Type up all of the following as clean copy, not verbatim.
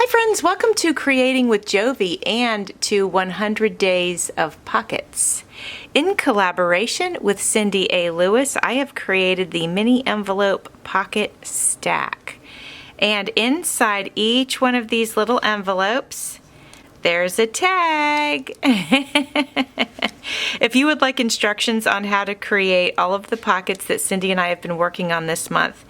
friends, welcome to Creating with Jovi and to 100 Days of Pockets. In collaboration with Cindy A. Lewis, I have created the mini envelope pocket stack. And inside each one of these little envelopes, there's a tag. If you would like instructions on how to create all of the pockets that Cindy and I have been working on this month,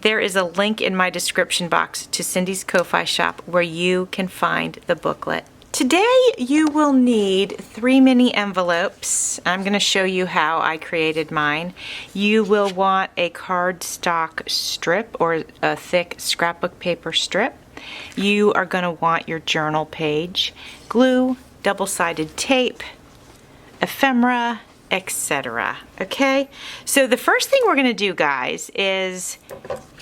there is a link in my description box to Cindy's Ko-Fi shop where you can find the booklet. Today you will need 3 mini envelopes. I'm going to show you how I created mine. You will want a cardstock strip or a thick scrapbook paper strip. You are going to want your journal page, glue, double-sided tape, ephemera, etc. Okay, so the first thing we're going to do, guys, is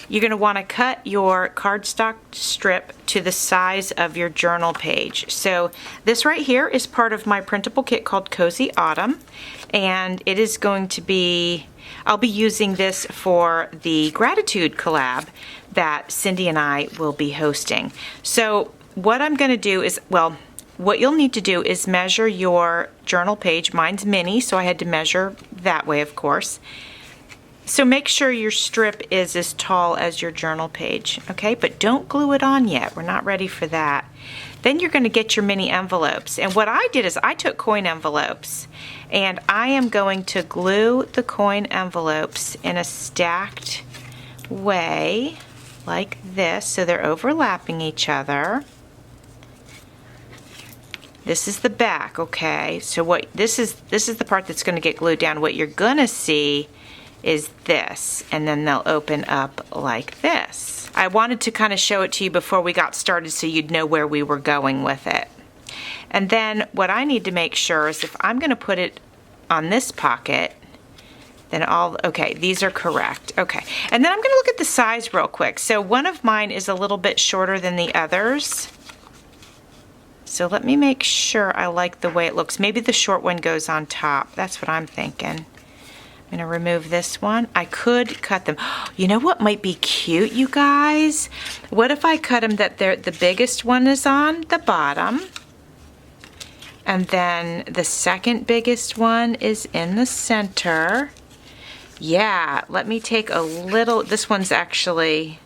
you're going to want to cut your cardstock strip to the size of your journal page. So this right here is part of my printable kit called Cozy Autumn, and it is going to be, I'll be using this for the gratitude collab that Cindy and I will be hosting. So what I'm going to do is, well, what you'll need to do is measure your journal page. Mine's mini, so I had to measure that way, of course. So make sure your strip is as tall as your journal page, okay? But don't glue it on yet. We're not ready for that. Then you're going to get your mini envelopes. And what I did is I took coin envelopes, and I am going to glue the coin envelopes in a stacked way like this, so they're overlapping each other. This is the back, okay? So what this is the part that's going to get glued down. What you're going to see is this, and then they'll open up like this. I wanted to kind of show it to you before we got started so you'd know where we were going with it. And then what I need to make sure is if I'm going to put it on this pocket, then okay, these are correct. Okay, and then I'm going to look at the size real quick. So one of mine is a little bit shorter than the others. So let me make sure I like the way it looks. Maybe the short one goes on top. That's what I'm thinking. I'm going to remove this one. I could cut them. You know what might be cute, you guys? What if I cut them that the biggest one is on the bottom, and then the second biggest one is in the center? Yeah, let me take a little, this one's actually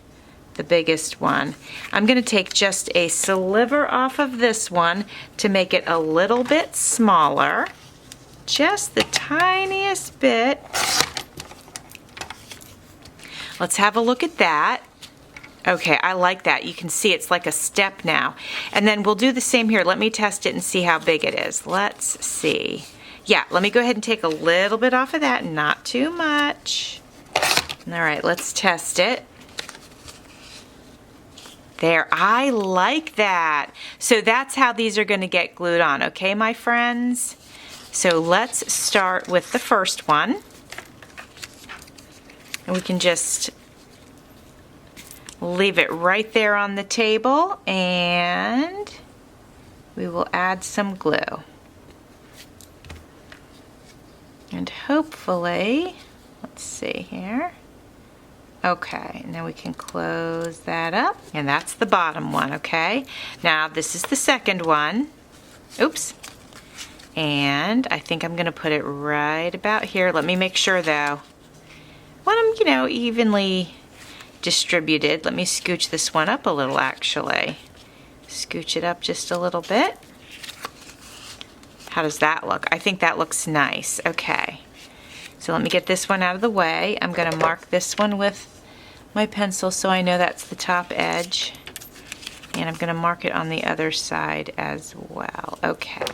the biggest one. I'm going to take just a sliver off of this one to make it a little bit smaller. Just the tiniest bit. Let's have a look at that. Okay, I like that. You can see it's like a step now. And then we'll do the same here. Let me test it and see how big it is. Let's see. Yeah, let me go ahead and take a little bit off of that, not too much. All right, let's test it. There, I like that. So that's how these are going to get glued on, okay, my friends? So let's start with the first one. And we can just leave it right there on the table, and we will add some glue. And hopefully, let's see here. Okay, and then we can close that up, and that's the bottom one, okay? Now this is the second one. Oops. And I think I'm going to put it right about here. Let me make sure though. Want them, evenly distributed. Let me scooch this one up a little actually. Scooch it up just a little bit. How does that look? I think that looks nice. Okay. So let me get this one out of the way. I'm going to mark this one with my pencil so I know that's the top edge. And I'm going to mark it on the other side as well. Okay.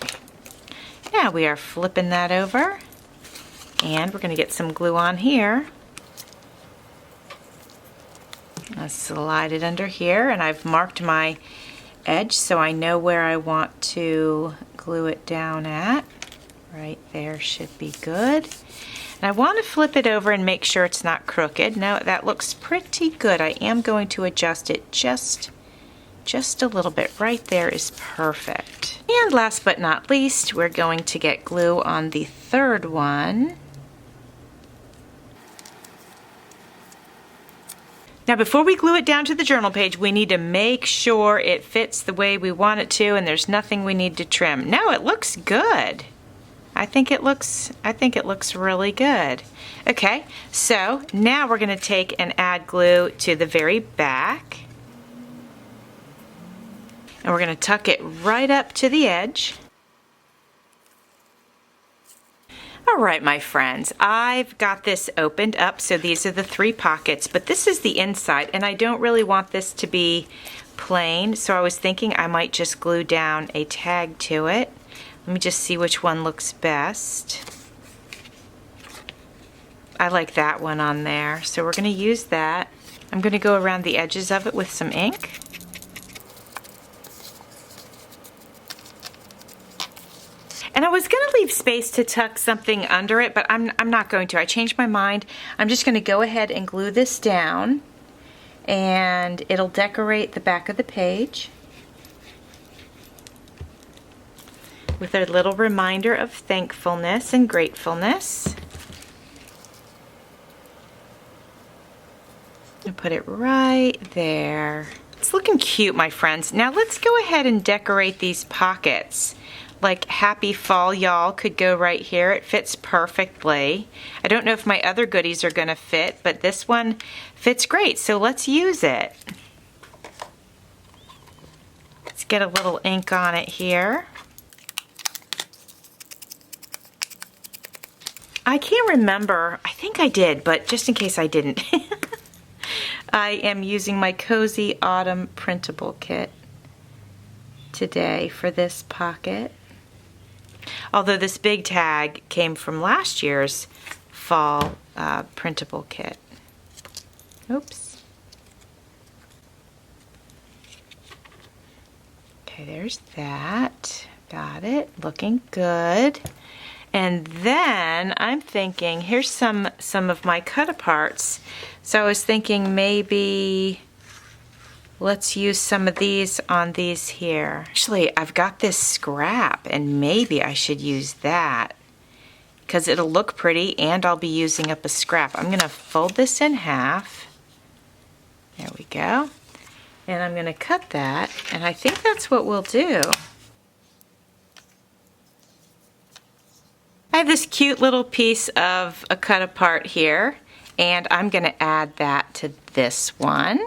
Now we are flipping that over. And we're going to get some glue on here. I'll slide it under here, and I've marked my edge so I know where I want to glue it down at. Right there should be good. And I want to flip it over and make sure it's not crooked. No, that looks pretty good. I am going to adjust it just a little bit. Right there is perfect. And last but not least, we're going to get glue on the third one. Now before we glue it down to the journal page, we need to make sure it fits the way we want it to and there's nothing we need to trim. No, it looks good. I think it looks really good. Okay, so now we're going to take and add glue to the very back. And we're going to tuck it right up to the edge. All right, my friends, I've got this opened up, so these are the 3 pockets, but this is the inside, and I don't really want this to be plain, so I was thinking I might just glue down a tag to it. Let me just see which one looks best. I like that one on there, so we're going to use that. I'm going to go around the edges of it with some ink. And I was going to leave space to tuck something under it, but I'm not going to. I changed my mind. I'm just going to go ahead and glue this down, and it'll decorate the back of the page with a little reminder of thankfulness and gratefulness. And put it right there. It's looking cute, my friends. Now let's go ahead and decorate these pockets. Like happy fall y'all could go right here. It fits perfectly. I don't know if my other goodies are going to fit, but this one fits great, so let's use it. Let's get a little ink on it here. I can't remember. I think I did, but just in case I didn't. I am using my Cozy Autumn printable kit today for this pocket. Although this big tag came from last year's fall printable kit. Oops. Okay, there's that. Got it. Looking good. And then I'm thinking, here's some of my cut-aparts. So I was thinking maybe let's use some of these on these here. Actually, I've got this scrap, and maybe I should use that because it'll look pretty and I'll be using up a scrap. I'm going to fold this in half. There we go. And I'm going to cut that, and I think that's what we'll do. I have this cute little piece of a cut apart here, and I'm going to add that to this one.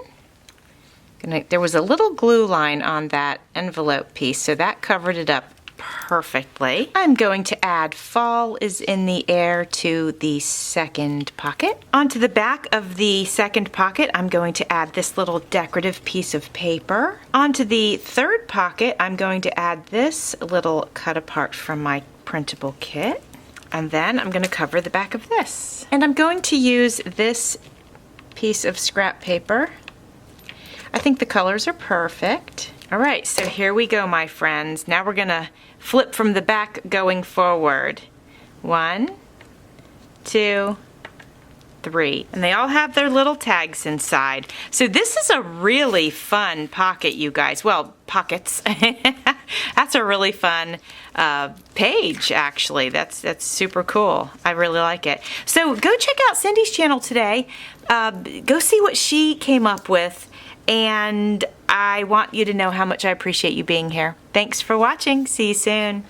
There was a little glue line on that envelope piece, so that covered it up perfectly. I'm going to add Fall is in the Air to the second pocket. Onto the back of the second pocket, I'm going to add this little decorative piece of paper. Onto the third pocket, I'm going to add this little cut apart from my printable kit. And then I'm going to cover the back of this. And I'm going to use this piece of scrap paper. I think the colors are perfect. All right, so here we go, my friends. Now we're going to flip from the back going forward. 1, 2, 3. And they all have their little tags inside. So this is a really fun pocket, you guys. Well, pockets. That's a really fun page, actually. That's super cool. I really like it. So go check out Cindy's channel today. Go see what she came up with. And I want you to know how much I appreciate you being here. Thanks for watching. See you soon.